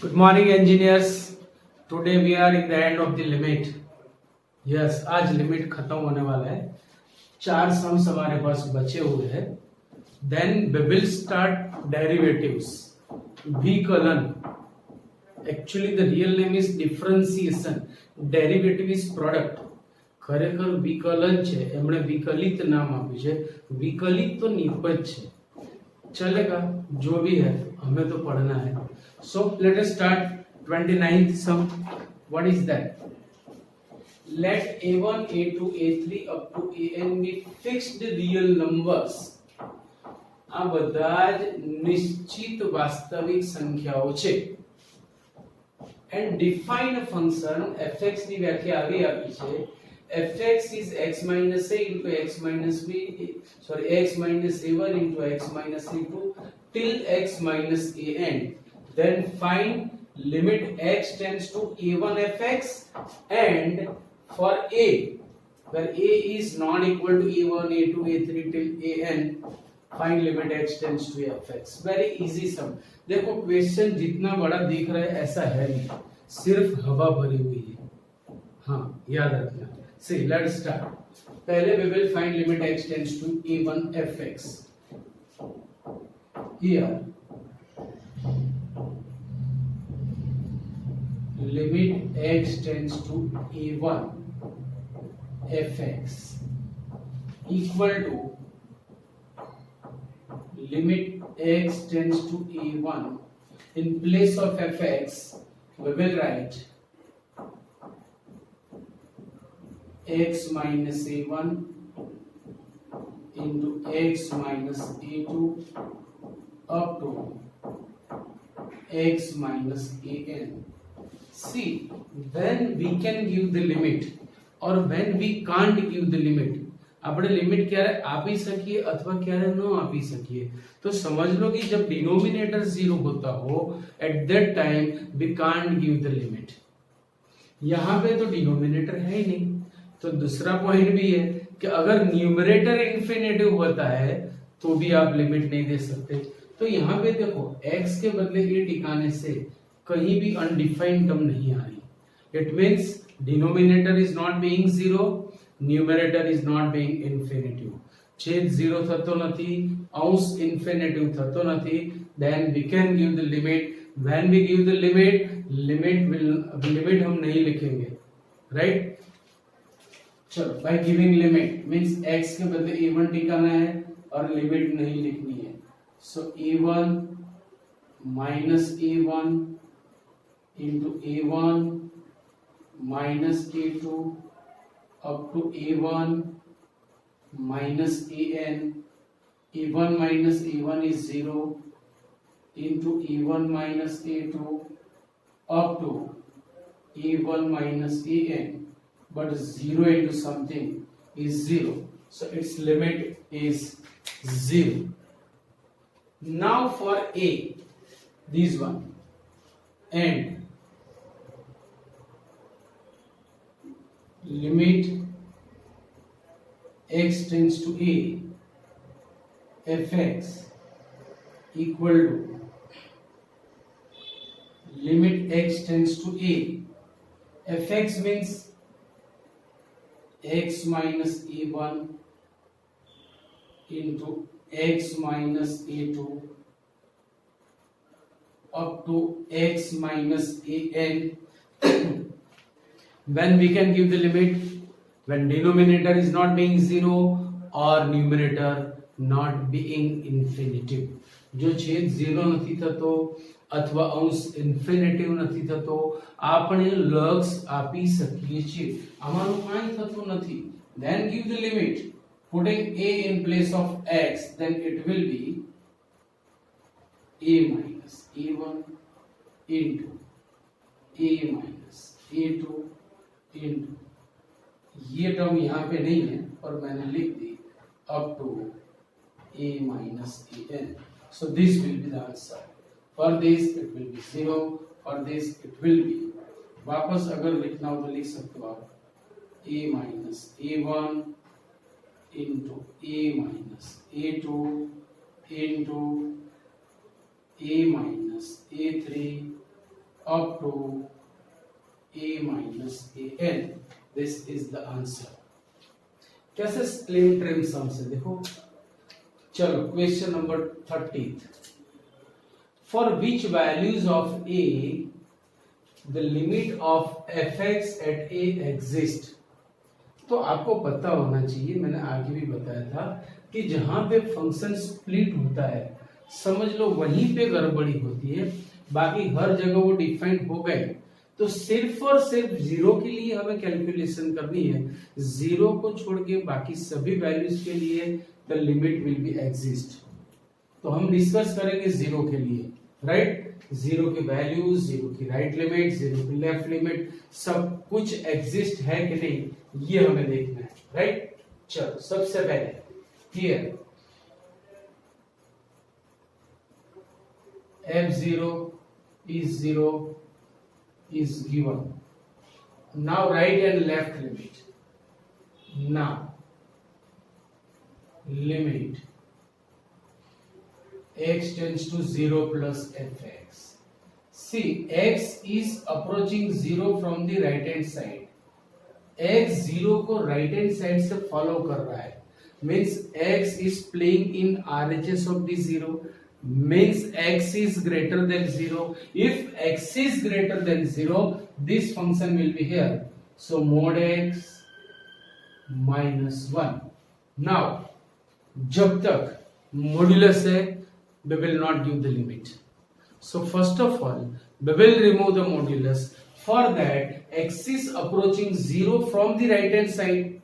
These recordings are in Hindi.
Good morning, engineers. Today we are in the end of the limit. Yes, आज लिमिट खत्म होने वाला है. 4 सम्स हमारे पास बचे हुए हैं. Then we will start derivatives. Vicoलन. Actually, the real name is differentiation. Derivative is product. ખરેખર વિકલન છે, એમણે વિકલિત નામ આપ્યું છે. વિકલિત તો નિપજ છે. चलेगा, जो भी है हमें तो पढ़ना है. So let us start 29th sum. What is that? Let a1, a2, a3 up to an be fixed real numbers. આ બધા જ નિશ્ચિત વાસ્તવિક સંખ્યાઓ છે. And define a function fx ની વ્યાખ્યા આવી આપી છે. fx is x minus a into x minus b, sorry, x minus a1 into x minus a2 till x minus an. Then find limit x tends to a1 fx, and for a where a is not equal to a1, a2, a3 till an, find limit x tends to fx. Very easy sum. देखो क्वेश्चन जितना बड़ा दिख रहा है ऐसा है नहीं, सिर्फ हवा भरी हुई है. हाँ, याद रखना. See, let's start. पहले we will find limit x tends to a1 fx. Here limit x tends to a1 fx equal to limit x tends to a1. In place of fx we will write x minus a1 into x minus a2 up to x minus an. See, when we can give the limit or when we can't give the limit, આપણે લિમિટ ક્યારે આપી શકીએ અથવા ક્યારે ન આપી શકીએ. તો સમજ લો कि जब डिनोमिनेटर 0 होता हो, at that time we can't give the limit. यहाँ पे तो डिनोमिनेटर है ही नहीं. तो दूसरा पॉइंट भी है कि अगर न्यूमरेटर इन्फिनेटिव होता है तो भी आप लिमिट नहीं दे सकते. तो यहाँ पे देखो x के बदले a टिकाने से कहीं भी अनडिफाइंड टर्म नहीं आ रही. It means denominator is not being 0, numerator is not being infinitive. छेद 0 थतो નથી, अंश इन्फिनेटिव थतो નથી. Then we can give the limit. When we give the limit हम नहीं लिखेंगे, राइट. चलो, by giving limit means x के बदले a1 टिकाना है और लिमिट नहीं लिखनी है. सो a1 minus a1 into a1 minus a2 up to a1 minus an. a1 minus a1 is 0 into a1 minus a2 up to a1 minus an. But 0 into something is 0, so its limit is 0. Now for a, this one, and limit x tends to a fx equal to limit x tends to a fx means x minus a1 into x minus a2 up to x minus an. When we can give the limit? When denominator is not being 0 or numerator not being infinitive. जो छेद 0 નથી થતો અથવા અંશ ઇન્ફિનિટિવ નથી થતો, આપણે લક્ષ આપી શકીએ છીએ. આમાંનું કાંઈ થતું નથી. Then give the limit. Putting a in place of x, then it will be a minus a1 into a minus a2 into, ये टर्म यहाँ पे नहीं है और मैंने लिख दी, up to a minus an. So this will be the answer. For this it will be 0, for this it will be, वापस अगर लिखना हो तो लिख सकते हो आप a minus a1 into a minus a2 into a minus a3 up to a minus an. This is the answer. कैसे स्लिम ट्रिम सम से देखो. चलो question number 30. For which values of a the limit of fx at a exist. तो आपको पता होना चाहिए, मैंने आगे भी बताया था कि जहां पे फंक्शन स्प्लिट होता है समझ लो वहीं पे गड़बड़ी होती है, बाकी हर जगह वो डिफाइंड हो गए. तो सिर्फ और सिर्फ जीरो के लिए हमें कैलकुलेशन करनी है. जीरो को छोड़ के बाकी सभी वैल्यूज के लिए the limit will be exist. तो हम डिस्कस करेंगे जीरो के लिए, राइट. जीरो की वैल्यूज, जीरो की राइट लिमिट, जीरो की लेफ्ट लिमिट, सब कुछ एग्जिस्ट है कि नहीं ये हमें देखना है, राइट. चलो सबसे पहले here f0 is 0 is given. Now right and left limit. Now limit x tends to 0 plus fx. See, x is approaching 0 from the right hand side. x 0 को right hand side से follow कर रहा है. Means x is playing in RHS of the 0. Means x is greater than 0. If x is greater than 0, this function will be here. So mod x minus 1. Now, जब तक modulus है, we will not give the limit. So first of all, we will remove the modulus. For that, x is approaching 0 from the right hand side.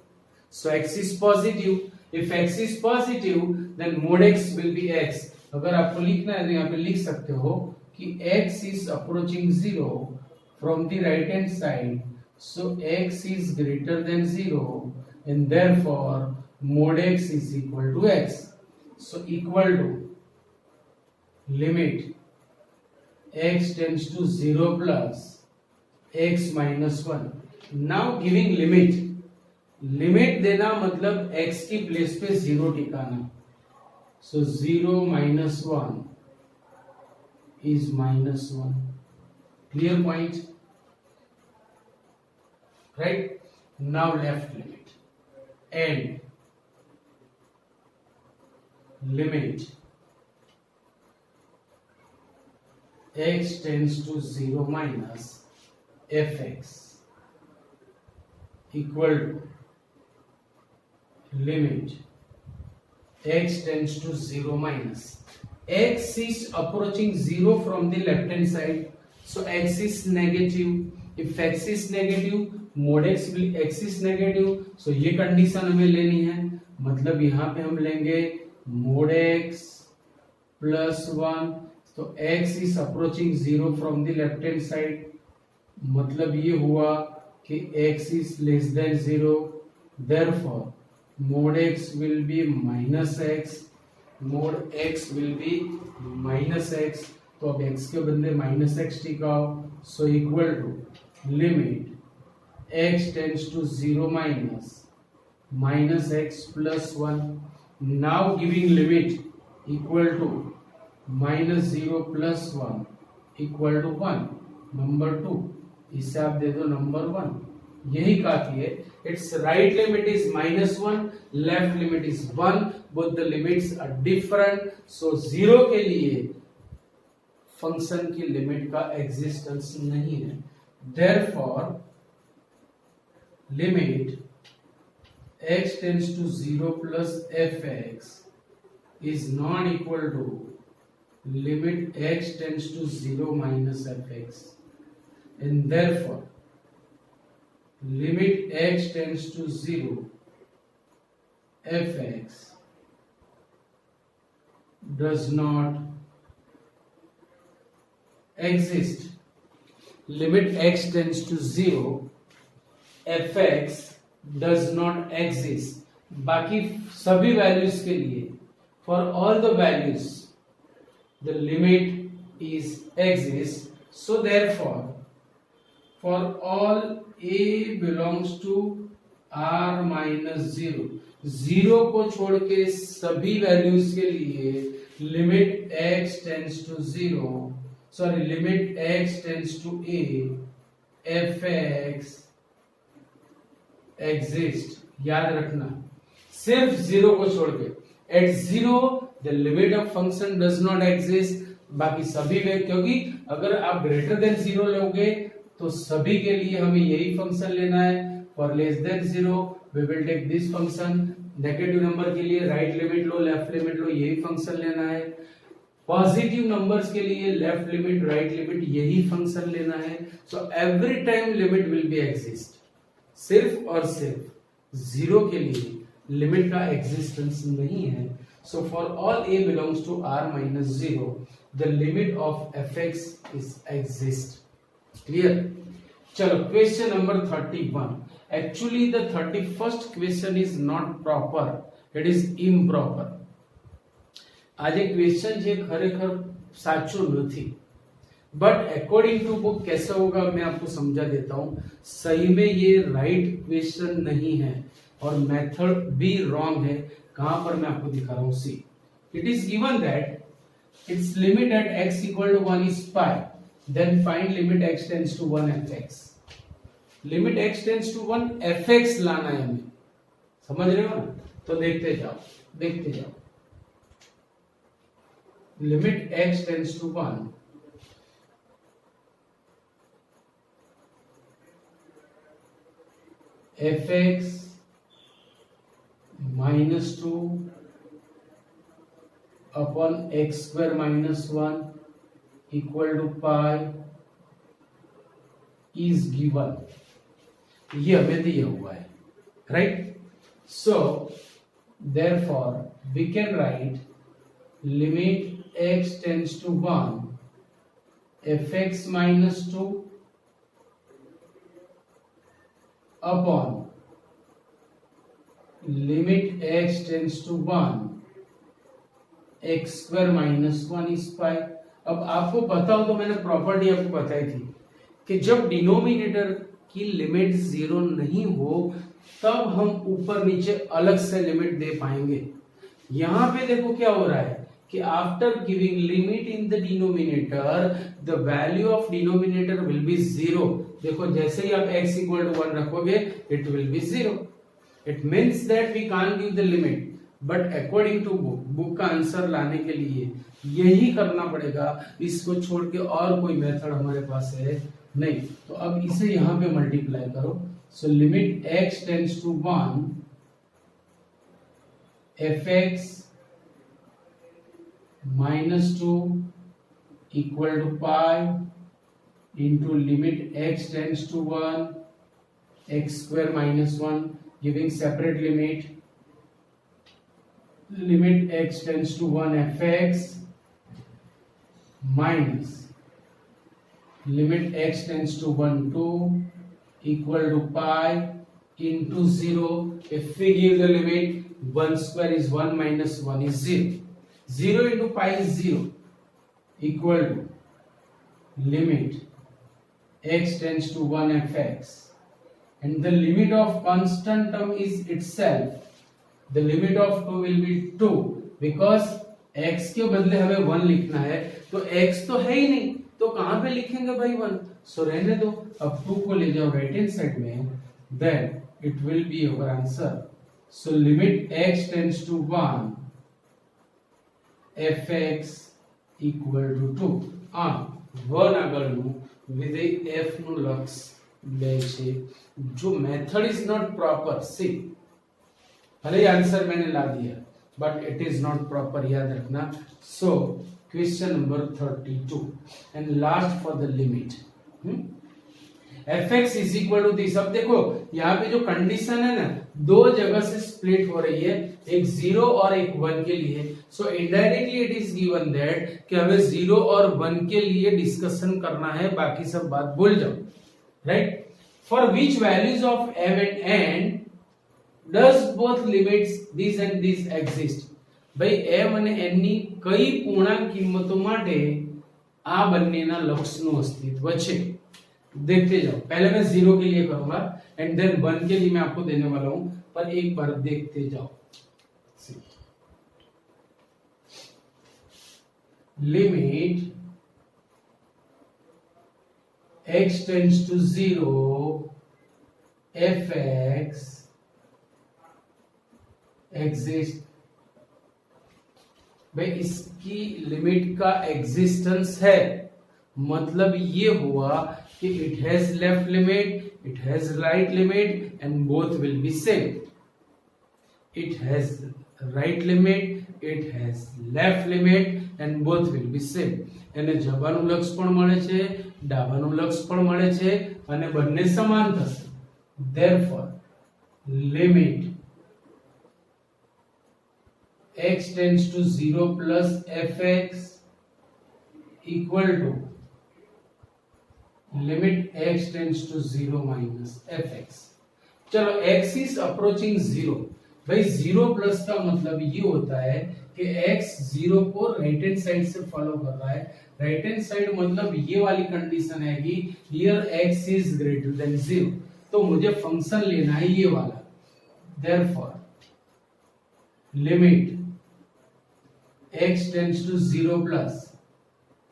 So x is positive. If x is positive, then mod x will be x. अगर आपको लिखना है तो यहाँ पे लिख सकते हो कि x is approaching 0 from the right hand side. So x is greater than 0 and therefore mod x is equal to x. So equal to limit x tends to 0 plus x minus 1. Now giving limit. Limit देना मतलब x की प्लेस पे 0 टिकाना. So 0 minus 1 is minus 1. Clear point? Right? Now left limit. And limit x tends to 0 minus fx equal to limit x tends to 0 minus. X is approaching 0 from the left hand side. So x is negative. If x is negative, mod x will x is negative. So ये कंडीशन हमें लेनी है. मतलब यहाँ पे हम लेंगे mod x plus 1. तो x is approaching 0 from the left hand side. मतलब ये हुआ कि x is less than 0. Therefore mod x will be minus x. mod x will be minus x. तो अब x के बदले minus x टिकाओ. So equal to limit x tends to 0 minus x plus 1. Now giving limit equal to minus 0 plus 1 equal to 1. Number 2 इसे आप दे दो number 1. यही काफी है. Its right limit is minus 1, left limit is 1. Both the limits are different. So 0 के लिए फंक्शन की लिमिट का एग्जिस्टेंस नहीं है. Therefore, limit x tends to 0 plus fx is not equal to limit x tends to 0 minus fx. And therefore, limit x tends to 0 fx does not exist. Limit x tends to 0 fx does not exist. बाकी सभी वैल्यूज के लिए for all the values the limit is exists. So therefore for all a belongs to r minus 0, 0 को छोड़ के सभी वैल्यूज के लिए limit x tends to 0. Sorry limit x tends to a fx exist, याद रखना सिर्फ जीरो को छोड़ के, at zero the limit of function does not exist, बाकी सभी में, क्योंकि अगर आप ग्रेटर देन जीरो लोगे तो सभी के लिए हमें यही फंक्शन लेना है। For less than zero we will take this function, negative number के लिए राइट लिमिट लो लेफ्ट लिमिट लो यही फंक्शन लेना है, पॉजिटिव नंबर्स के लिए लेफ्ट लिमिट राइट लिमिट यही फंक्शन लेना है। So every time limit will be exist, सिर्फ और सिर्फ जीरो के लिए लिमिट का एग्जिस्टेंस नहीं है। So for all a belongs to r minus 0 the limit of fx is exist. Clear? चलो question number 31. Actually the 31st question is not proper, it is improper. આજે क्वेश्चन જે ખરેખર સાચું નથી, बट अकॉर्डिंग टू बुक कैसा होगा मैं आपको समझा देता हूं। सही में ये राइट क्वेश्चन नहीं है और मेथड भी रॉन्ग है। कहां पर मैं आपको दिखा रहा हूं, see it is given that it's limit at x equal to 1 is pi, then find limit x tends to 1 fx। Limit x tends to 1 fx लाना है हमें, समझ रहे हो ना? तो देखते जाओ limit x tends to 1 fx minus 2 upon x square minus 1 equal to pi is given, ये हमें दिया हुआ है, right? So therefore we can write limit x tends to 1 fx minus 2 upon limit x tends to 1 x square minus 1 is pi। अब आपको पता हो तो मैंने प्रॉपर्टी आपको बताई थी कि जब डिनोमिनेटर की लिमिट जीरो नहीं हो तब हम ऊपर नीचे अलग से लिमिट दे पाएंगे। यहां पे देखो क्या हो रहा है कि after giving limit in the denominator the value of denominator will be zero. देखो जैसे ही आप x इक्वल टू 1 रखोगे it will be zero, it means that we can't give the limit, but according to book का आंसर लाने के लिए यही करना पड़ेगा, इसको छोड़ के और कोई मेथड हमारे पास है नहीं। तो अब इसे यहां पे मल्टीप्लाई करो। So limit x tends to 1 fx minus 2 equal to pi into limit x tends to 1 x square minus 1, giving separate limit x tends to 1 fx minus limit x tends to 1 2 equal to pi into 0. If we give the limit 1 square is 1 minus 1 is 0, 0 into pi is 0 equal to limit x tends to 1 fx, and the limit of constant term is itself, the limit of 2 will be 2 because x के बदले हमें 1 लिखना है, तो x तो है ही नहीं तो कहां पे लिखेंगे भाई 1, सो रहने दो। अब 2 को ले जाओ राइट हैंड साइड में, then it will be our answer. So limit x tends to 1 fx equal to 2. 1 આગળનું વિધેય f નું લક્ષ લે છે जो method is not proper. See भले आंसर मैंने ला दिया but it is not proper, याद रखना। So question number 32 and last for the limit fx is equal to this. अब देखो यहाँ पे जो कंडीशन है ना दो जगह से स्प्लिट हो रही है, एक 0 और एक 1 के लिए। So indirectly it is given that कि हमें 0 और 1 के लिए डिस्कशन करना है, बाकी सब बात भूल जाओ, right? For which values of m and n does both limits these and these exist? भाई m અને n ની કઈ પૂર્ણાંક કિંમતો માટે આ બંનેના લક્ષનું અસ્તિત્વ છે? देखते जाओ। पहले मैं 0 के लिए करूंगा एंड देन 1 के लिए मैं आपको देने वाला हूं, पर एक बार देखते जाओ। Limit x tends to 0 fx exist. भाई इसकी लिमिट का एग्जिस्टेंस है, मतलब ये हुआ कि it has left limit, it has right limit and both will be same. It has right limit, it has left limit and both will be same. એને જબાનું લક્ષ પણ મળે છે, ડાબાનું લક્ષ પણ મળે છે અને બંને સમાન થશે। therefore limit x tends to 0 plus fx equal to limit x tends to 0 minus fx। चलो x is approaching 0। भाई 0 प्लस का मतलब ये होता है कि x 0 को राइट हैंड साइड से फॉलो कर रहा है। राइट हैंड साइड मतलब ये वाली कंडीशन है कि here x is greater than 0, तो मुझे फंक्शन लेना है ये वाला। therefore limit x tends to 0 plus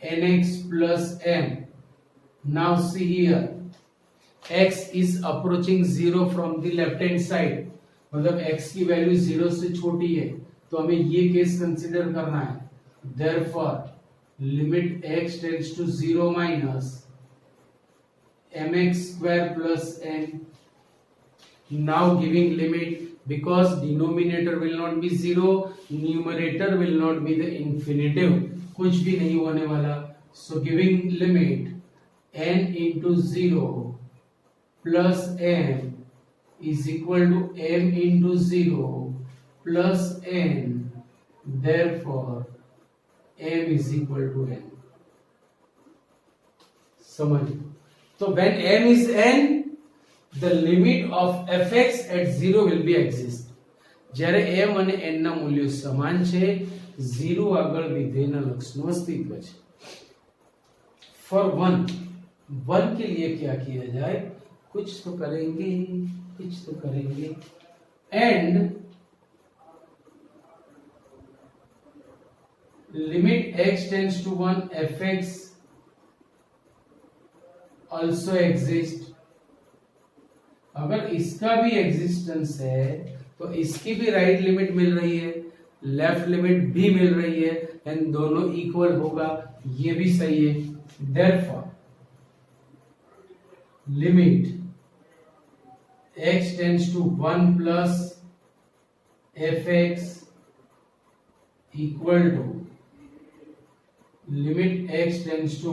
nx plus m। now see here x is approaching 0 from the left hand side, मतलब x की वैल्यू 0 से छोटी है, तो हमें ये केस कंसीडर करना है। therefore limit x tends to 0 minus mx square plus n। now giving limit, because denominator will not be 0, numerator will not be the infinitive, कुछ भी नहीं होने वाला। so giving limit n into 0 plus m is equal to m into 0 plus n, therefore m is equal to n। समझ? तो when m is n, the limit of fx at 0 will be exist। જ્યારે m અને n ના મૂલ્યો સમાન છે, 0 આગળ વિધેયના લક્ષનું અસ્તિત્વ છે। for 1 के लिए क्या किया जाए, कुछ तो करेंगे, कुछ तो करेंगे। And limit x tends to 1 fx also exist। अगर इसका भी एग्जिस्टेंस है तो इसकी भी राइट लिमिट मिल रही है, लेफ्ट लिमिट भी मिल रही है, एंड दोनों इक्वल होगा, ये भी सही है। therefore limit x tends to 1 plus fx equal to limit x tends to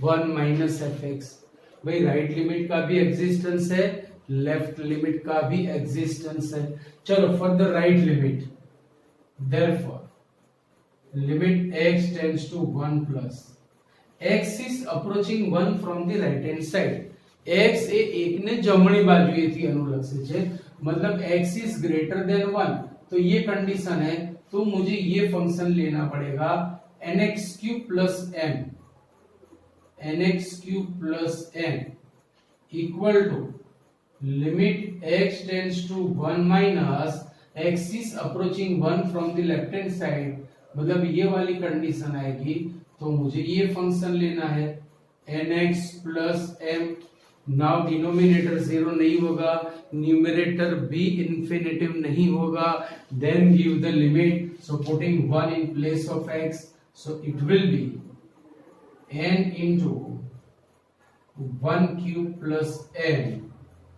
1 minus fx। भाई राइट लिमिट का भी एग्जिस्टेंस है, लेफ्ट लिमिट का भी एग्जिस्टेंस है। चलो for the right limit, therefore limit x tends to 1 plus x is approaching 1 from the right hand side। x એ એકને જમણી બાજુએથી અનુલક્ષે છે, मतलब x is greater than 1, तो ये कंडीशन है, तो मुझे ये फंक्शन लेना पड़ेगा nx cube plus m, nx cube plus m equal to limit x tends to 1 minus x is approaching 1 from the left hand side, मतलब ये वाली कंडीशन आएगी, तो मुझे ये फंक्शन लेना है nx plus m। Now denominator 0 नहीं होगा, न्यूमरेटर भी इंफिनिटिव नहीं होगा, then give the limit. So putting 1 in place of x, so it will be n into 1 cube plus m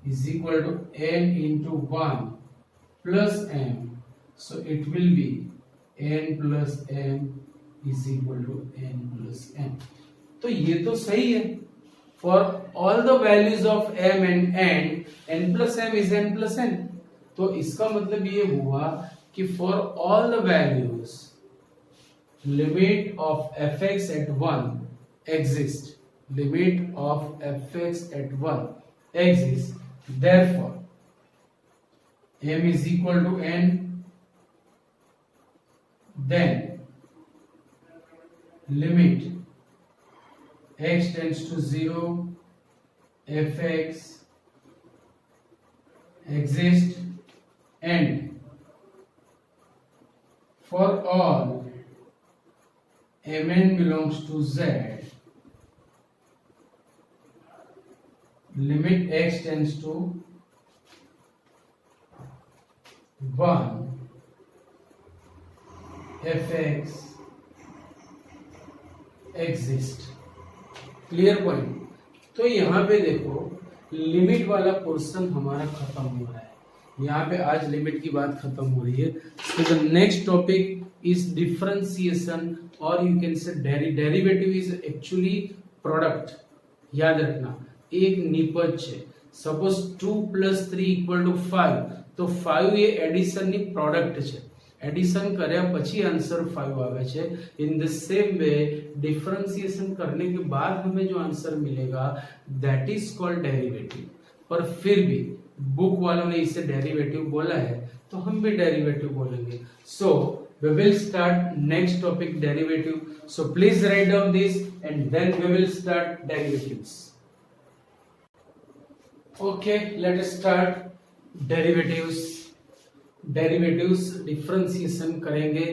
is equal to n into 1 plus m, so it will be n plus m is equal to n plus m। तो ये तो सही है। For all the values of m and n plus m is n plus n। तो इसका मतलब ये हुआ कि for all the values limit of fx at 1 exists, limit of fx at 1 exists, therefore m is equal to n, then limit x tends to 0 fx exists, and for all mn belongs to z, limit x tends to 1 fx exist. Clear point. तो यहाँ पे देखो लिमिट वाला पोर्शन हमारा खत्म हो रहा है, यहाँ पे आज लिमिट की बात खत्म हो रही है। तो the next topic is differentiation और you can say derivative is actually product. याद रखना एक निपज है, सपोज 2 + 3 = 5 તો 5 એ એડિશન ની પ્રોડક્ટ છે, એડિશન કર્યા પછી આન્સર 5 આવે છે। In the same way differentiation करने के बाद हमें जो आंसर मिलेगा दैट इज कॉल्ड डेरिवेटिव। पर फिर भी बुक वालों ने इसे डेरिवेटिव बोला है तो हम भी डेरिवेटिव बोलेंगे। सो we will start next topic derivative, so please write down this and then we will start derivatives। okay, let us start derivatives। Differentiation करेंगे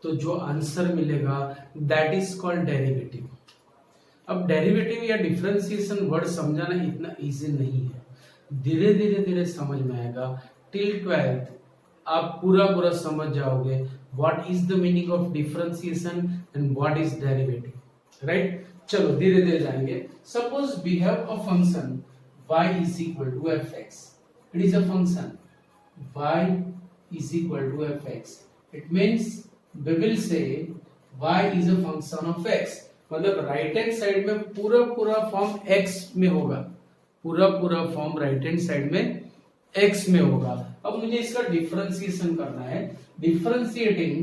तो जो आंसर मिलेगा दैट इज कॉल्ड डेरिवेटिव। अब डेरिवेटिव या डिफरेंशिएशन वर्ड समझाना इतना इजी नहीं है, धीरे धीरे समझ में आएगा। टिल 12th आप पूरा समझ जाओगे what is the meaning of differentiation and what is derivative, right. चलो धीरे धीरे जाएंगे। Suppose we have a function y = fx, it is a function y = fx, it means we will say y is a function of x, मतलब राइट हैंड साइड में पूरा फॉर्म x में होगा, पूरा फॉर्म राइट हैंड साइड में x में होगा। अब मुझे इसका डिफरेंशिएशन करना है। Differentiating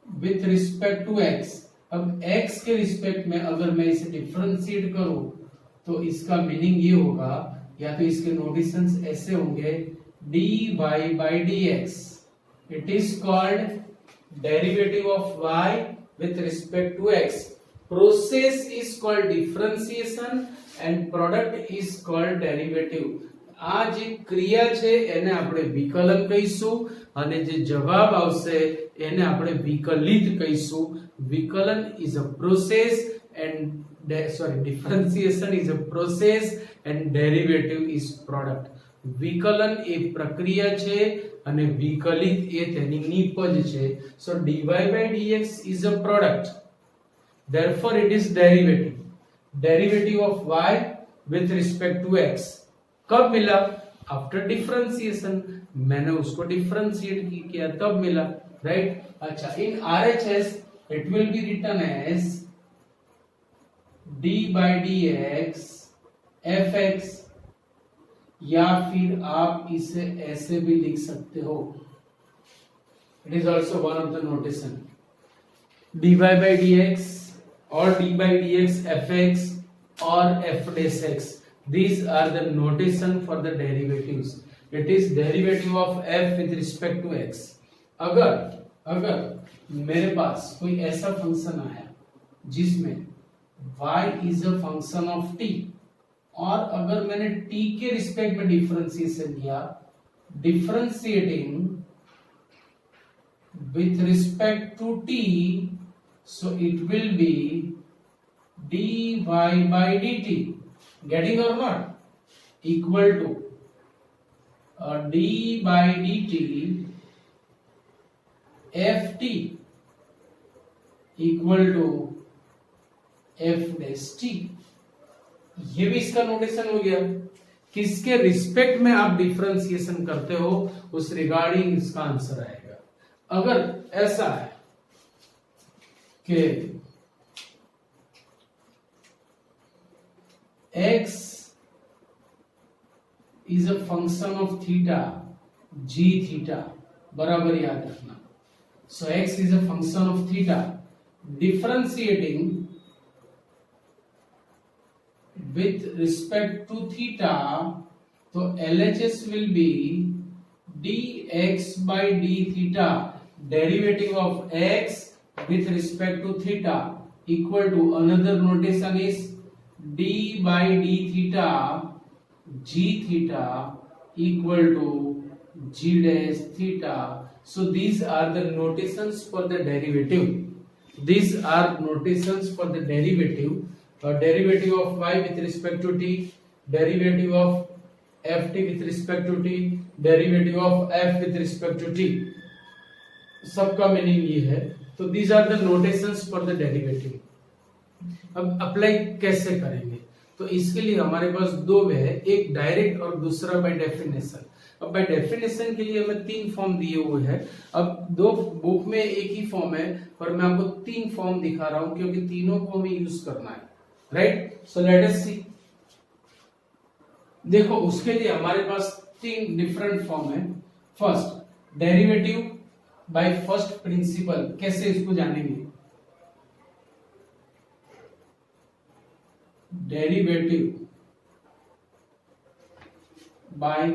with respect to x। अब x के रिस्पेक्ट में अगर मैं इसे डिफरेंशिएट करूं तो इसका मीनिंग ये होगा, या तो इसके नोटेशंस ऐसे होंगे dy/dx, it is called derivative of y with respect to x। process is called differentiation and product is called derivative। આ જે ક્રિયા છે એને આપણે વિકલન કહીશું અને જે જવાબ આવશે એને આપણે વિકલિત કહીશું। વિકલન is a process and differentiation is a process and derivative is product। વિકલન એ પ્રક્રિયા છે અને વિકલિત એ તેની નિપજ છે। so dy/dx is a product, therefore it is derivative of y with respect to x। कब मिला? आफ्टर डिफरेंशिएशन, मैंने उसको डिफरेंशिएट किया तब मिला, राइट। अच्छा, इन RHS it will be written as d/dx fx, या फिर आप इसे ऐसे भी लिख सकते हो, it is also one of the notation dy/dx or d/dx fx or f'(x). These are the notation for the derivatives। it is derivative of f with respect to x। अगर मेरे पास कोई ऐसा फंक्शन आया जिसमें y is a function of t, और अगर मैंने t के रिस्पेक्ट में डिफरेंशिएशन किया, differentiating with respect to t, so it will be dy/dt, getting or not, equal to d/dt ft equal to f'(t। ये भी इसका नोटेशन हो गया। किसके रिस्पेक्ट में आप डिफरेंशिएशन करते हो उस रिगार्डिंग इसका आंसर आएगा। अगर ऐसा है कि x is a function of theta g theta, बराबर याद रखना। so x is a function of theta, differentiating with respect to theta, तो LHS will be dx/d theta, derivative of x with respect to theta equal to, another notation is d/d theta g theta equal to g dash theta। so these are the notations for the derivative। These are notations for the derivative. Derivative of y with respect to t, derivative of ft with respect to t, derivative of f with respect to t. सबका मीनिंग ये है. तो these are the notations for the derivative. अब अप्लाई कैसे करेंगे? तो इसके लिए हमारे पास दो वे है, एक डायरेक्ट और दूसरा बाय डेफिनेशन. अब बाय डेफिनेशन के लिए हमें तीन फॉर्म दिए हुए हैं. अब दो बुक में एक ही फॉर्म है और मैं आपको तीन फॉर्म दिखा रहा हूं क्योंकि तीनों को हमें यूज करना है. राइट? सो लेट अस सी. देखो उसके लिए हमारे पास तीन डिफरेंट फॉर्म है. First derivative bye first principal. कैसे इसको जानेंगे? डेरिवेटिव बाय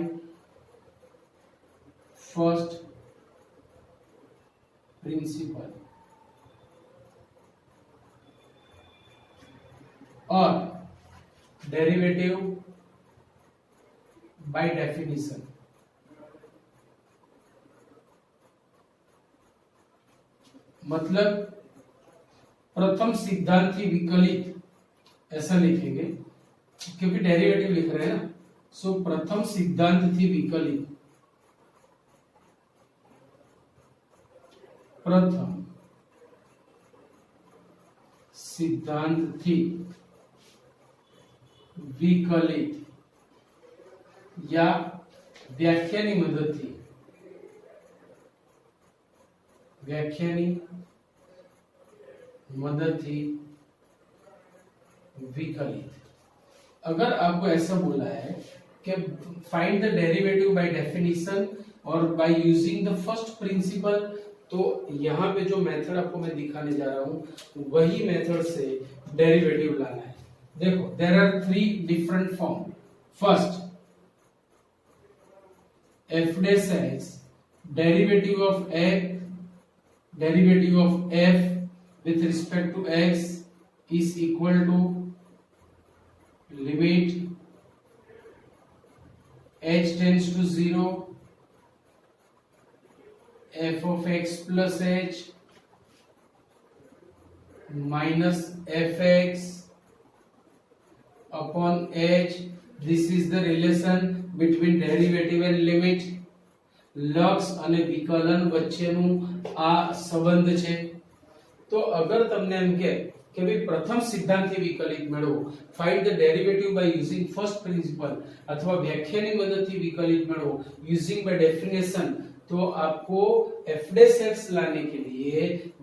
फर्स्ट प्रिंसिपल और डेरिवेटिव बाय डेफिनेशन. मतलब प्रथम सिद्धांती विकलित ऐसा लिखेंगे क्योंकि डेरिवेटिव लिख रहे हैं ना. सो प्रथम सिद्धांत थी विकलित. प्रथम सिद्धांत थी विकलित या व्याख्यानी मदद थी. व्याख्यानी मदद थी विकलित. अगर आपको ऐसा बोला है कि find the derivative by definition और by using the first principle, तो यहाँ पे जो मेथड आपको मैं दिखाने जा रहा हूं वही मेथड से डेरिवेटिव लाना है. देखो there are three different form. First f dash x derivative of f with respect to x is equal to limit h tends to 0 f of x plus h minus fx upon h. This is the relation between derivative and limit. લક્ષ અને વિકલન વચ્ચેનું આ સંબંધ છે. તો અગર તમને એમ કે ભાઈ પ્રથમ સિદ્ધાંતથી વિકલિત મેળવો, find the derivative by using first principle अथवा व्याख्यानी मददથી विकलित મેળવો यूजिंग बाय डेफिनेशन, तो आपको f डैश x लाने के लिए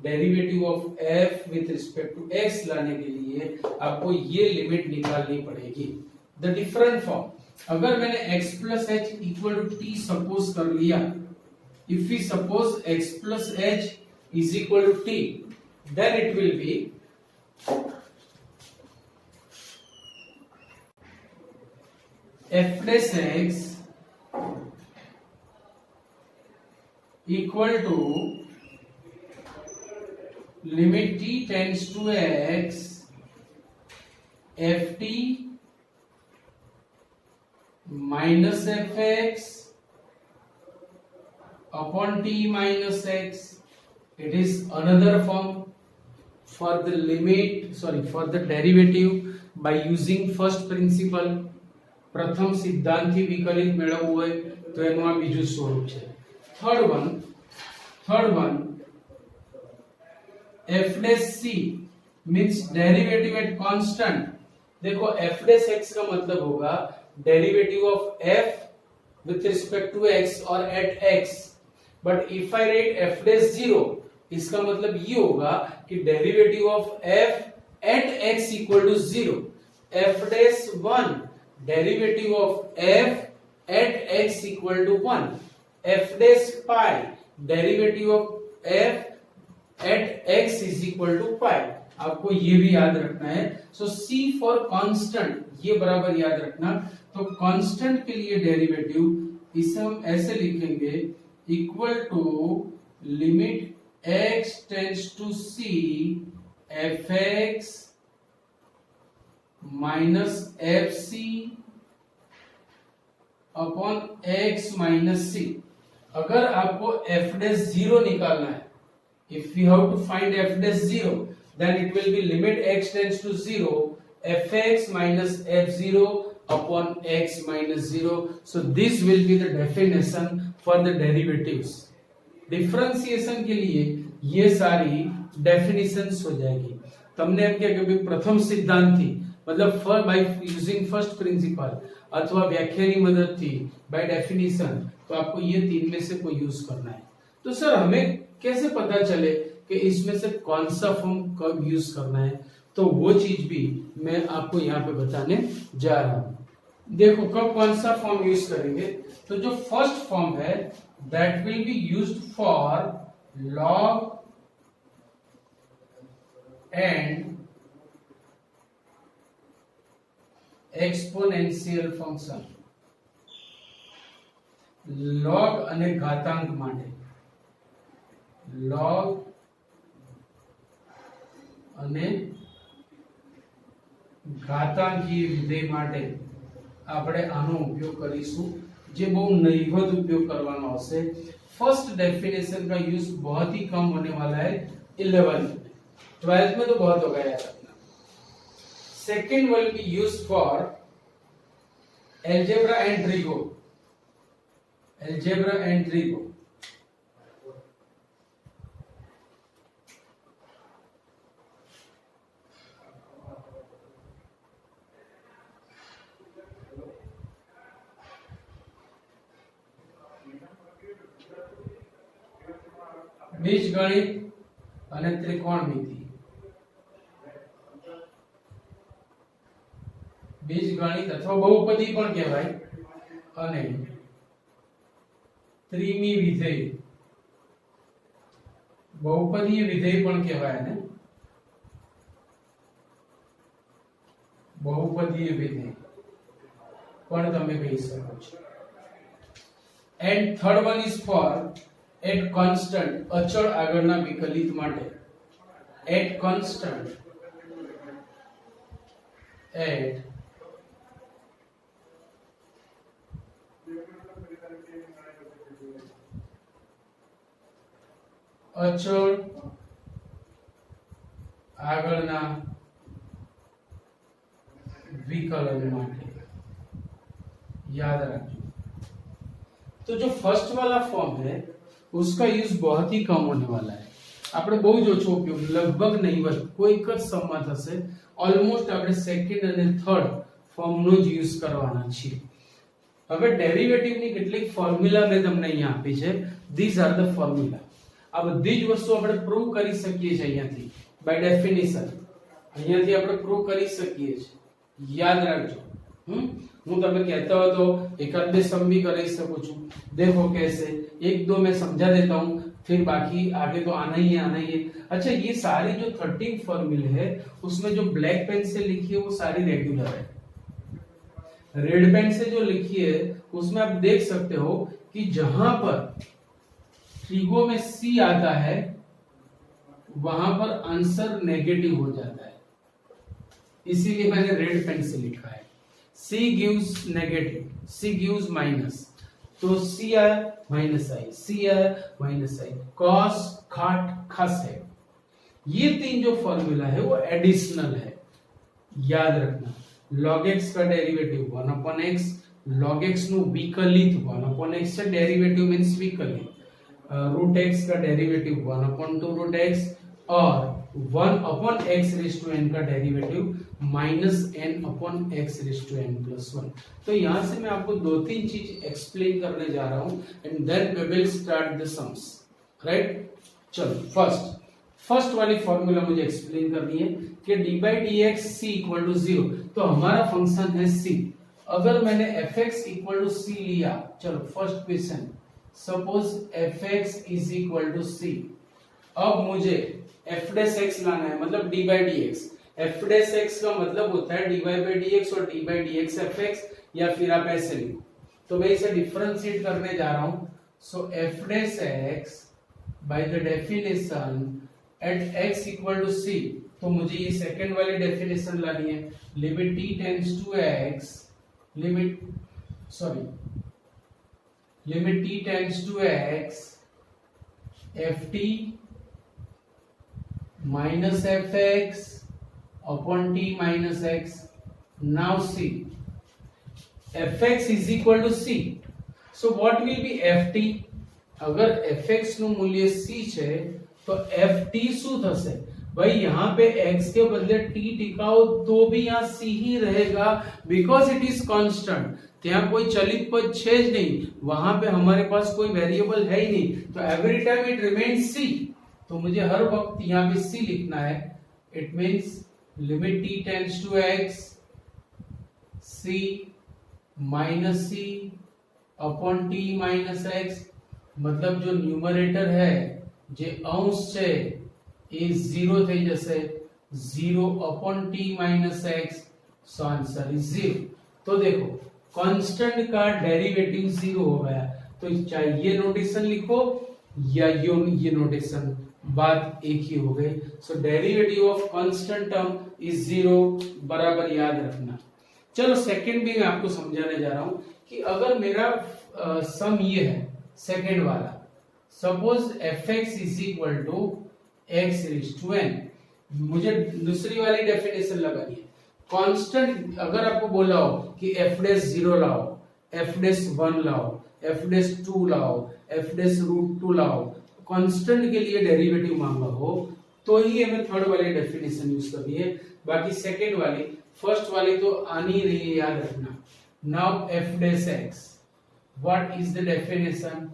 derivative of f with respect to x लाने के लिए आपको ये लिमिट निकालनी पड़ेगी. द डिफरेंट फॉर्म, अगर मैंने x plus h equal to t suppose कर लिया, if we suppose x plus h is equal to t, then it will be f dash x equal to limit t tends to x ft minus fx upon t minus x. It is another form for the for the derivative by using first principle. प्रथम सिद्धांतથી વિકલિત મેળવવું હોય તો એનું આ બીજું સ્વરૂપ છે. third one f dash c means derivative at constant. देखो f dash x का मतलब होगा derivative of f with respect to x or at x. but if I write f dash 0, इसका मतलब ये होगा कि derivative of f at x equal to 0. f dash 1 derivative of f at x equal to 1. f dash pi derivative of f at x is equal to pi. आपको ये भी याद रखना है. सो c फॉर कांस्टेंट ये बराबर याद रखना. तो कांस्टेंट के लिए डेरिवेटिव इसे हम ऐसे लिखेंगे equal to limit x tends to c fx minus fc upon x minus c. अगर आपको f dash 0 निकालना है if we have to find f dash 0, then it will be limit x tends to 0, fx minus f0 upon x minus 0. So this will be the definition for the derivatives. Differentiation के लिए ये सारी डेफिनेशंस हो जाएगी. તમને એમ કે ભાઈ પ્રથમ સિદ્ધાંતથી मतलब बाय यूजिंग फर्स्ट प्रिंसिपल अथवा व्याख्या की मदद थी बाय डेफिनेशन, तो आपको ये तीन में से कोई यूज करना है. तो सर हमें कैसे पता चले कि इसमें से कौन सा फॉर्म कब यूज करना है? तो वो चीज भी मैं आपको यहाँ पे बताने जा रहा हूँ. देखो कब कौन सा फॉर्म यूज करेंगे. तो जो फर्स्ट फॉर्म है that will be used for log and exponential function. Log અને ઘાતાંક માટે, log અને ઘાતાંકીય વિધેય માટે આપણે આનો ઉપયોગ કરીશું, જે બહુ નહીવત ઉપયોગ કરવાનો હશે. फर्स्ट डेफिनेशन का यूज बहुत ही कम होने वाला है 11th में. 12th में तो बहुत हो गया यार. Second will be used for algebra and trigo. Algebra and trigo. बीजगणित અને ત્રિકોણમિતિ. बीजगणित अथवा बहुपदी पण कहेवाय અને ત્રિમી વિધેય, बहुपदीय विधेय पण कहेवाय ने बहुपदीय विधेय पण તમે કહી શકો છો. And third one is for at constant अचल આગળના વિકલિત માટે. एट कांस्टेंट एट अचल આગળના विकलन માટે. याद रखिए. तो जो फर्स्ट वाला फॉर्म है उसका यूज बहुत ही कम होने वाला है. આપણે બહુ જ ઓછો ઉપયોગ, લગભગ નહીવત, કોઈક જ સમમાં થશે. ઓલમોસ્ટ આપણે સેકન્ડ અને થર્ડ ફોર્મનો જ યુઝ કરવાના છીએ. હવે ડેરિવેટિવની કેટલીક ફોર્મ્યુલા મેં તમને અહીંયા આપી છે. This are the formula. આ બધી જ વસ્તુ આપણે પ્રૂવ કરી શકીએ છીએ અહીંયાથી બાય ડેફિનેશન. અહીંયાથી આપણે પ્રૂવ કરી શકીએ છીએ. याद रखो. હું તમે કહેતા हो तो एक आध सम भी कर सकूं છું. देखो कैसे, एक दो मैं समझा देता हूं, फिर बाकी आगे तो आना ही है, आना ही है. अच्छा, ये सारी जो 13 फॉर्मूले है उसमें जो ब्लैक पेन से लिखी है वो सारी रेगुलर है. रेड पेन से जो लिखी है उसमें आप देख सकते हो कि जहां पर ट्रिगो में सी आता है वहां पर आंसर नेगेटिव हो जाता है, इसीलिए मैंने रेड पेन से लिखा है. C gives negative, C gives minus, तो C आया माइनस आई, C आया माइनस आई, cos खाट खस है. ये तीन जो फॉर्मूला है वो एडिशनल है. याद रखना. log x का derivative 1 upon x, log x નું વિકલિત 1 upon x છે. डेरिवेटिव मींस विकलित. रूट x का डेरिवेटिव 1 upon 2 रूट x और 1 upon x raise to n का derivative minus n upon x raise to n plus 1. तो यहां से मैं आपको दो तीन चीज एक्सप्लेन करने जा रहा हूं and then we will start the sums. Right, चलो फर्स्ट वाली फॉर्मूला मुझे एक्सप्लेन करनी है कि d by dx c equal to 0. तो हमारा फंक्शन है c. अगर मैंने fx इक्वल टू c लिया, चलो first question, suppose fx is equal to c. अब मुझे f डैश x लाना है, मतलब d by dx. f dash x का मतलब होता है dy by dx और d by dx fx, या फिर आप ऐसे लिखो. तो मैं इसे डिफरेंशिएट करने जा रहा हूं. सो f dash x by the definition at x equal to c. तो मुझे ये सेकंड वाली डेफिनेशन लानी है. Limit t tends to x, limit t tends to x ft minus fx upon t minus x. Now see, fx is equal to c. So what will be ft? अगर fx નું મૂલ્ય c છે તો ft શું થશે? भाई यहाँ पे x के बदले t टिकाओ तो भी यहाँ c ही रहेगा, बिकॉज इट इज कांस्टेंट. ત્યાં कोई चलित पद છે જ नहीं, वहां पे हमारे पास कोई वेरिएबल है ही नहीं, तो every time it remains c. तो मुझे हर वक्त यहाँ पे c लिखना है. It means limit t tends to x c minus c upon t minus x. मतलब जो न्यूमरेटर है જે અંશ છે એ 0 થઈ જશે. 0 upon t minus x. So answer is 0. तो देखो कांस्टेंट का डेरिवेटिव 0 हो गया, तो चाहे ये नोटेशन लिखो या ये नोटेशन, बात एक ही हो गई. So derivative of constant term is 0. बराबर याद रखना. चलो सेकंड भी मैं आपको समझाने जा रहा हूं कि अगर मेरा सम ये है सेकंड वाला, suppose fx is equal to x raise to n. मुझे दूसरी वाली डेफिनेशन लगानी है. कांस्टेंट अगर आपको बोला हो कि f डैश 0 लाओ, f डैश 1 लाओ, f डैश 2 लाओ, f डैश रूट 2 लाओ, कांस्टेंट के लिए डेरिवेटिव मांगा हो तो ही हमें थर्ड वाली डेफिनेशन यूज करनी है. बाकी सेकंड वाली, फर्स्ट वाली तो आनी नहीं है, याद रखना. Now f dash x, what is the definition?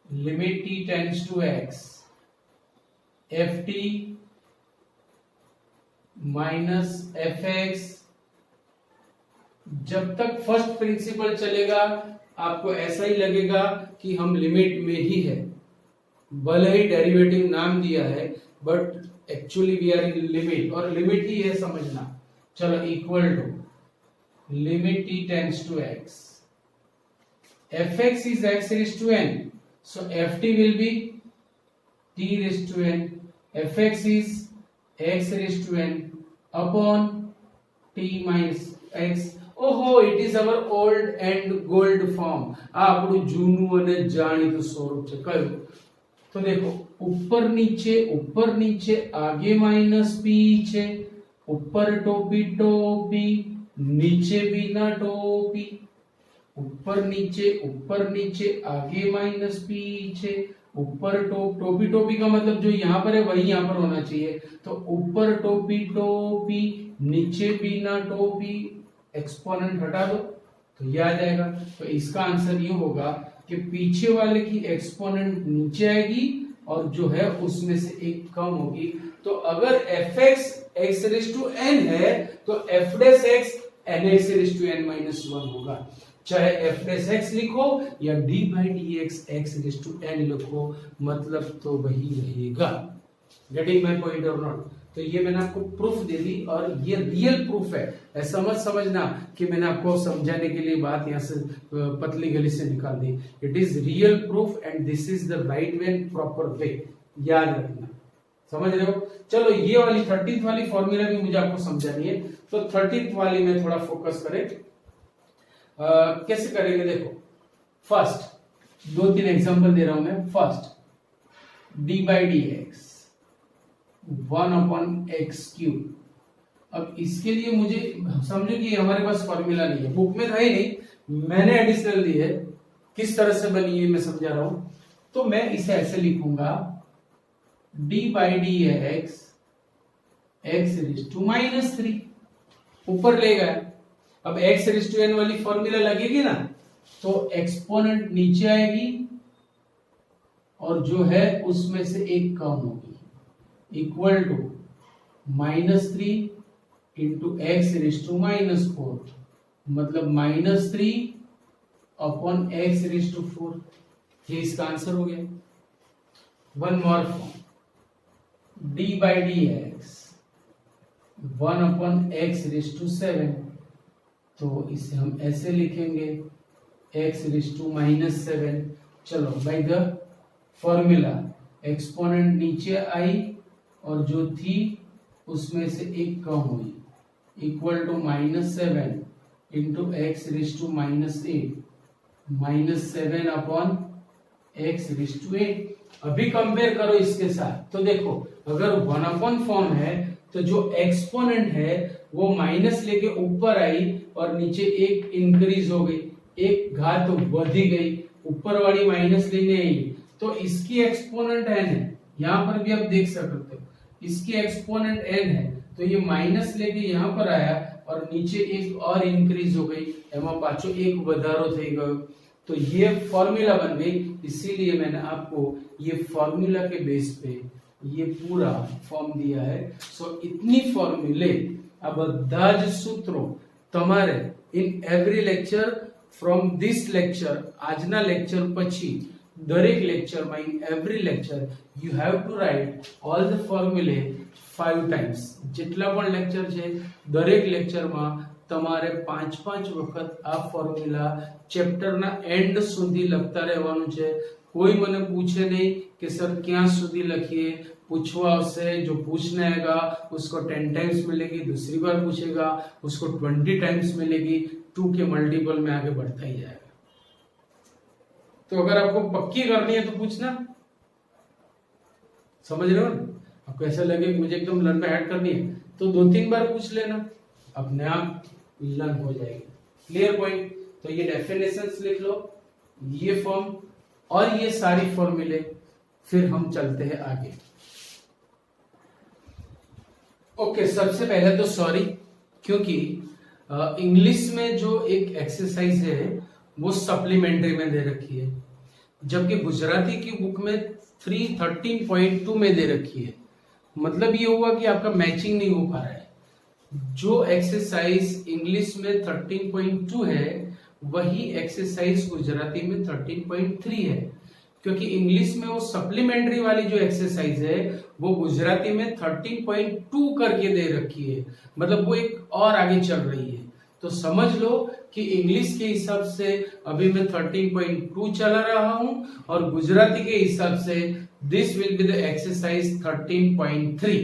Limit t tends to x ft minus fx. जब तक फर्स्ट प्रिंसिपल चलेगा आपको ऐसा ही लगेगा कि हम लिमिट में ही है, भले ही डेरिवेटिव नाम दिया है but actually we are in limit, और लिमिट ही है समझना. चलो equal to limit t tends to x fx is x raised to n, so ft will be t raised to n. fx is x raised to n upon t minus x. ઓહો, it is our old and gold form. આ આપણું જૂનું અને જાણીતું સ્વરૂપ છે. કયું? તો देखो ऊपर नीचे आगे माइनस p છે, ऊपर टोपी टोपी, नीचे बिना टोपी. ऊपर नीचे आगे माइनस p છે, ऊपर टोपी टोपी का मतलब जो यहाँ पर है वही यहाँ पर होना चाहिए. तो ऊपर टोपी टोपी, नीचे बिना टोपी, एक्सपोनेंट हटा दो तो ये आ जाएगा. तो इसका आंसर ये होगा कि पीछे वाले की एक्सपोनेंट नीचे आएगी और जो है उसमें से एक कम होगी. तो अगर fx x raise to n है तो f dash x nx raise to n minus 1 होगा. चाहे f डैश x लिखो या d by dx x raise to n लिखो, मतलब तो वही रहेगा. गेटिंग माय पॉइंट और नॉट? तो ये मैंने आपको प्रूफ दे दी और ये रियल प्रूफ है. ऐसा मत समझना कि मैंने आपको समझाने के लिए बात यहाँ से पतली गली से निकाल दी. It is real proof and this is the right way and proper way. याद रखना. समझ रहे हो? चलो ये वाली 13th वाली फॉर्मूला भी मुझे आपको समझानी है, तो 13th वाली में थोड़ा फोकस करें. कैसे करेंगे देखो. फर्स्ट 2-3 एग्जांपल दे रहा हूं मैं. First d by d x 1 upon x cube. अब इसके लिए मुझे समझो कि हमारे पास फॉर्मूला नहीं है, बुक में था ही नहीं, मैंने एडिशनल दी है. किस तरह से बनी है मैं समझा रहा हूं. तो मैं इसे ऐसे लिखूंगा d by d x x raise to minus 3. ऊपर ले गया. अब x रेज़ टू n वाली फॉर्मूला लगेगी ना, तो एक्सपोनेंट नीचे आएगी और जो है उसमें से एक कम होगी, equal to -3 into x raise to -4, मतलब -3 अपॉन एक्स रेज़ टू 4. ये इसका आंसर हो गया. One more form, d by d x 1 upon x raise to 7. तो इसे हम ऐसे लिखेंगे x रेज़ टू -7. चलो बाय द फॉर्मूला एक्सपोनेंट नीचे आई और जो थी उसमें से एक कम हुई, equal to -7 into x raise to -8, -7 upon x raise to 8. अभी कंपेयर करो इसके साथ, तो देखो अगर 1 फॉर्म है तो जो एक्सपोनेंट है वो माइनस लेके ऊपर आई और नीचे एक इंक्रीज हो गई, एक घात बढ़ी गई, ऊपर वाली माइनस लेने आई, तो इसकी एक्सपोनेंट n है। यहां पर भी आप देख सकते हो इसकी एक्सपोनेंट n है, तो ये माइनस लेके यहाँ पर आया और नीचे एक और इंक्रीज हो गई, एमा पाछो एक વધારો થઈ ગયો, तो ये फॉर्मूला बन गई। इसीलिए मैंने आपको ये फॉर्मूला के बेस पे ये पूरा फॉर्म दिया है। सो इतनी फॉर्मूले आ બધા જ सूत्रों તમારે in every lecture from this lecture, આજના લેક્ચર પછી દરેક લેક્ચરમાં in every lecture you have to write all the फॉर्मूले 5 टाइम्स। જેટલા પણ લેક્ચર છે દરેક લેક્ચરમાં તમારે 5-5 વખત આ ફોર્મ્યુલા ચેપ્ટરના એન્ડ સુધી લખતા રહેવાનું છે। કોઈ મને પૂછે નહીં કે સર ક્યાં સુધી લખીએ, पूछवा આવશે, जो पूछने आएगा उसको 10 टाइम्स मिलेगी, दूसरी बार पूछेगा उसको 20 टाइम्स मिलेगी, 2 के मल्टीपल में आगे बढ़ता ही जाएगा। तो अगर आपको पक्की करनी है तो पूछना, समझ रहे हो ना? आपको ऐसा लगे कि मुझे एकदम लर्न पे ऐड करनी है तो 2-3 बार पूछ लेना, अपने आप लर्न हो जाएगी। Clear point? तो ये डेफिनेशंस लिख लो, ये फॉर्म और ये सारी फॉर्मूले, फिर हम चलते हैं आगे। ओके, सबसे पहले तो सॉरी, क्योंकि इंग्लिश में जो एक एक्सरसाइज है वो सप्लीमेंट्री में दे रखी है, जबकि गुजराती की बुक में 313.2 में दे रखी है। मतलब ये हुआ कि आपका मैचिंग नहीं हो पा रहा है। जो एक्सरसाइज इंग्लिश में 13.2 है वही एक्सरसाइज गुजराती में 13.3 है, क्योंकि इंग्लिश में वो सप्लीमेंट्री वाली जो एक्सरसाइज है वो गुजराती में 13.2 करके दे रखी है, मतलब वो एक और आगे चल रही है। तो समझ लो कि इंग्लिश के हिसाब से अभी मैं 13.2 चला रहा हूं और गुजराती के हिसाब से this will be the exercise 13.3।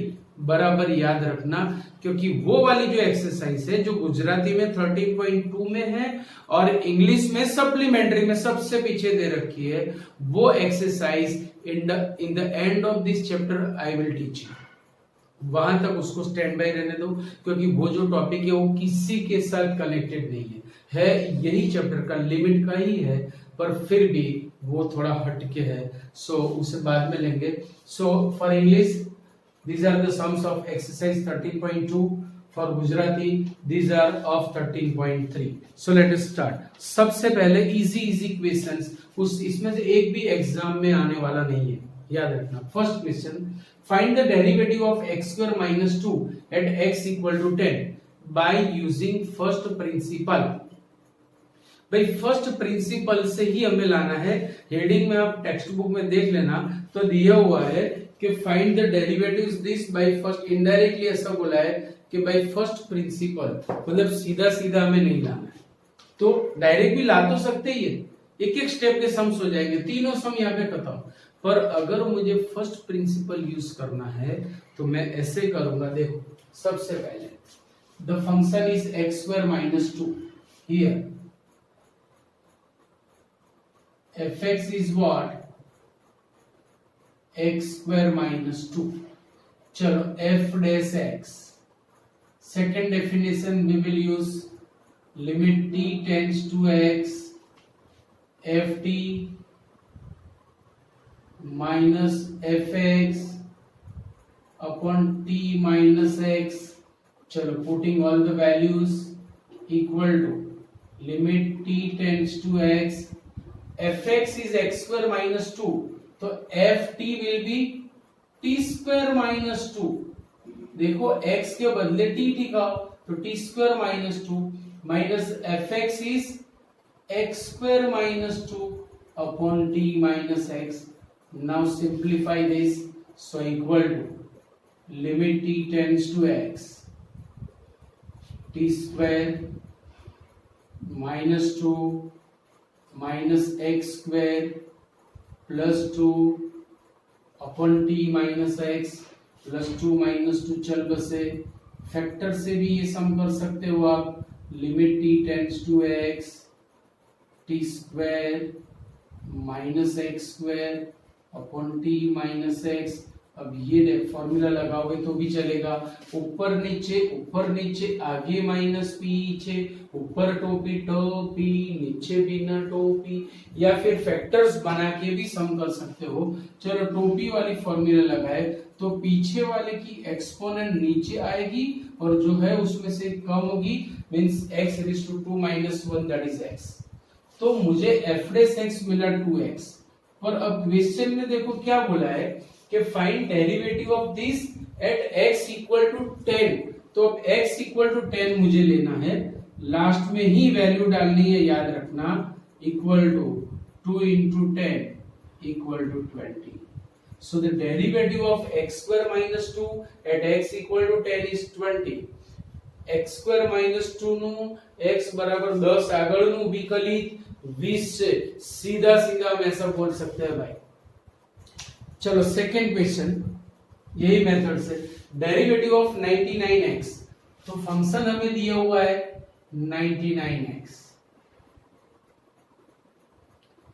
बराबर याद रखना, क्योंकि वो वाली जो एक्सरसाइज है जो गुजराती में 13.2 में है और इंग्लिश में सप्लीमेंट्री में सबसे पीछे दे रखी है, वो exercise in the end of this chapter I will teach you. वहां तक उसको स्टैंड बाय रहने दो, क्योंकि वो जो टॉपिक है वो किसी के साथ कनेक्टेड नहीं है यही चैप्टर का लिमिट का ही है, पर फिर भी वो थोड़ा हटके है, सो उसे बाद में लेंगे। So for English these are the sums of exercise 13.2, for Gujarati these are of 13.3। so let us start। सबसे पहले इजी क्वेश्चंस, उस इसमें से एक भी एग्जाम में आने वाला नहीं है, याद रखना। First question, find the derivative of x square minus 2 at x equal to 10 by using first principle. भाई फर्स्ट प्रिंसिपल से ही हमें लाना है। हेडिंग में आप टेक्स्ट बुक में देख लेना तो दिया हुआ है कि find the derivatives this by first, indirectly ऐसा बोला है कि बाय फर्स्ट प्रिंसिपल, मतलब सीधा सीधा हमें नहीं लाना है। तो डायरेक्ट भी ला तो सकते ही है, एक एक स्टेप के सम्स हो जाएंगे, तीनों सम यहाँ पे खत्म। पर अगर मुझे फर्स्ट प्रिंसिपल यूज करना है तो मैं ऐसे करूंगा। देखो सबसे पहले the function is x square minus 2, here fx is what, x square minus 2। चलो f dash x, second definition we will use limit t tends to x ft minus fx upon t minus x। चलो putting all the values equal to limit t tends to x, fx is x square minus 2, तो ft will be t square minus 2। देखो x के बदले t टिकाओ तो t square minus 2 minus fx is x square minus 2 upon t minus x। now simplify this, so equal to limit t tends to x t square minus 2 minus x square plus 2 upon t minus x plus 2 minus 2 चल बसे। फैक्टर से भी ये सम कर सकते हो आप, limit t tends to x t square minus x square upon t minus x. अब ये फॉर्मूला लगाओगे तो भी चलेगा, ऊपर नीचे आगे माइनस पीछे, ऊपर टोपी टोपी नीचे बिना टोपी, या फिर फैक्टर्स बना के भी सम कर सकते हो। चलो टोपी वाली फॉर्मूला लगाए तो पीछे वाले की एक्सपोनेंट नीचे आएगी और जो है उसमें से कम होगी, means x rays to 2 minus 1 that is x। तो मुझे f डैश x मिला 2x। पर अब क्वेश्चन में देखो क्या बोला है कि find derivative of this at x equal to 10। तो अब x इक्वल टू 10 मुझे लेना है, लास्ट में ही वैल्यू डालनी है, याद रखना, equal to 2 into 10 equal to 20। So the derivative of x square minus 2 at x equal to 10 is 20. x square minus 2 નું x बराबर 10 આગળનું વિકલિત 20 છે, सीधा हम ऐसा बोल सकते हैं भाई। चलो सेकंड क्वेश्चन, यही मेथड से डेरिवेटिव ऑफ 99x। तो फंक्शन हमें दिया हुआ है 99x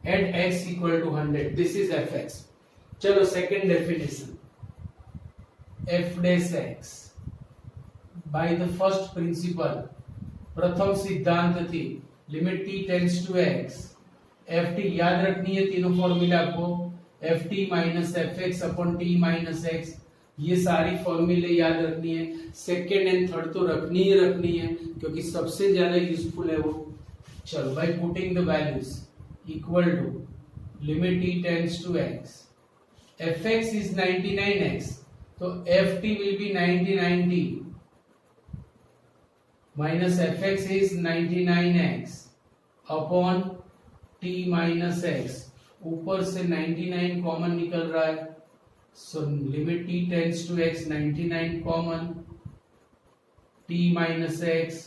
at x equal to 100, this is fx। चलो second definition, f dash x by the first principle, प्रथम सिद्धांत थी, limit t tends to x, ft याद रखनी है तीनों फॉर्मूला आपको, ft minus fx upon t minus x, ये सारी फॉर्मूले याद रखनी है। सेकंड एंड थर्ड तो रखनी है क्योंकि सबसे ज्यादा यूजफुल है वो। चलो by putting the values equal to limit t tends to x, fx is 99x, तो ft will be 99t minus fx is 99x upon t minus x, ऊपर से 99 कॉमन निकल रहा है, so limit t tends to x 99 common, t minus x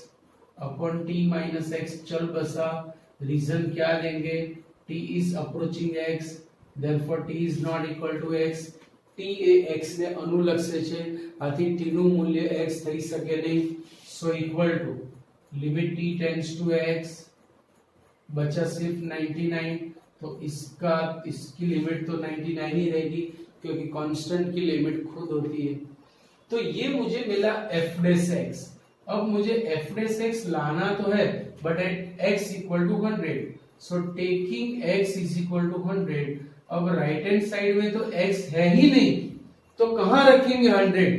upon t minus x चल बसा, रीजन क्या देंगे, t is approaching x, therefore t is not equal to x। t A x ને અનુલક્ષે છે, આથી t નું મૂલ્ય x થઈ શકે નહીં, so equal to limit t tends to x, बचा सिर्फ 99, तो इसकी लिमिट तो 99 ही रहेगी क्योंकि कांस्टेंट की लिमिट खुद होती है। तो ये मुझे मिला f डैश x। अब मुझे f डैश x लाना तो है but at x equal to 100, so taking x is equal to 100। अब राइट हैंड साइड में तो x है ही नहीं, तो कहां रखेंगे 100,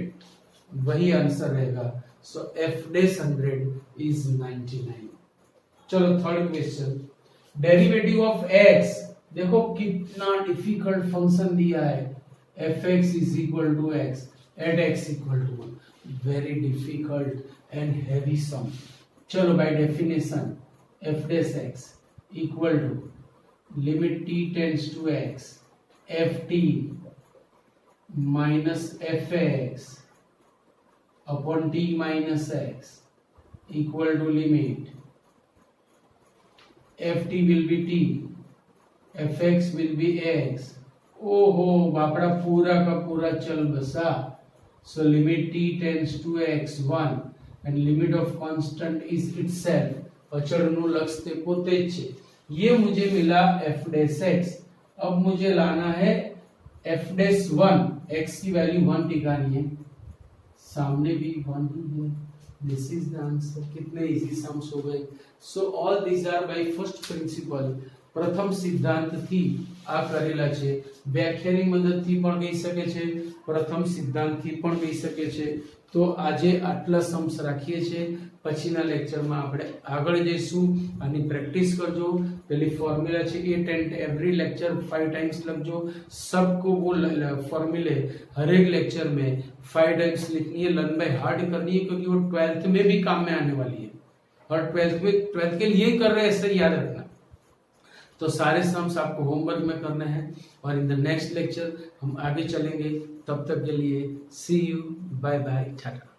वही आंसर रहेगा, सो f डैश 100 इज 99। चलो third question, derivative of x, देखो कितना डिफिकल्ट फंक्शन दिया है, fx is equal to x at x equal to 1, very difficult and heavy sum. चलो by definition f dash x equal to limit t tends to x, ft minus fx upon t minus x equal to limit ft will be t, fx will be x। ओहो बापड़ा पूरा का पूरा चल बसा, so limit t tends to x 1 and limit of constant is itself, અચળનું લક્ષ તે પોતે જ છે। ये मुझे मिला f डैश x। अब मुझे लाना है f डैश 1, x की वैल्यू 1 टिकानी है, सामने भी 1 ही है, दिस इज द आंसर। कितने इजी सम्स हो गए। So all these are by first principle, प्रथम सिद्धांत थी आ करेला छे, व्याख्यानी मदद थी पण गई सके छे, प्रथम सिद्धांत थी पण गई सके छे। तो आजे आटला सम्स राखीए छे, पछीना लेक्चर में આપણે આગળ જઈશું અને પ્રેક્ટિસ કરજો। પેલી ફોર્મ્યુલા છે 8 एंड एवरी लेक्चर 5 टाइम्स लखजो, सबको वो फॉर्मूले हर एक लेक्चर में 5 टाइम्स लिखनी है, लर्न बाय हार्ट करनी है क्योंकि वो 12th में भी काम में आने वाली है और 12th के लिए कर रहे हैं, ऐसे याद रखना। तो सारे सम्स आपको होमवर्क में करने हैं और इन द नेक्स्ट लेक्चर हम आगे चलेंगे। तब तक के लिए सी यू, बाय बाय, टाटा।